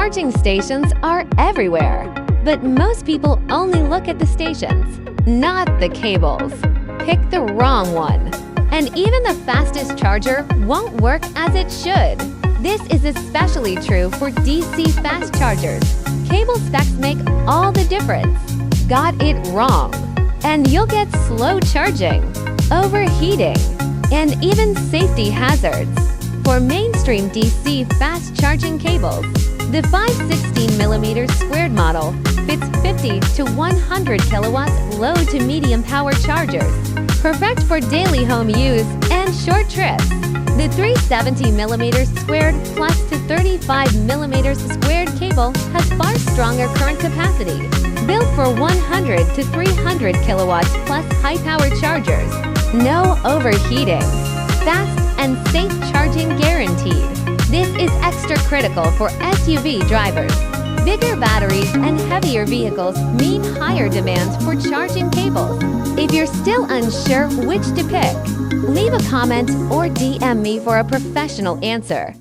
Charging stations are everywhere, but most people only look at the stations, not the cables. Pick the wrong one. And even the fastest charger won't work as it should. This is especially true for DC fast chargers. Cable specs make all the difference. Got it wrong, and you'll get slow charging, overheating, and even safety hazards. For mainstream DC fast charging cables, the 516mm squared model fits 50 to 100 kilowatts low to medium power chargers, perfect for daily home use and short trips. The 370mm squared plus to 35mm squared cable has far stronger current capacity, built for 100 to 300 kilowatts plus high-power chargers. No overheating. Fast and safe charging guaranteed. This is extra critical for SUV drivers. Bigger batteries and heavier vehicles mean higher demands for charging cables. If you're still unsure which to pick, leave a comment or DM me for a professional answer.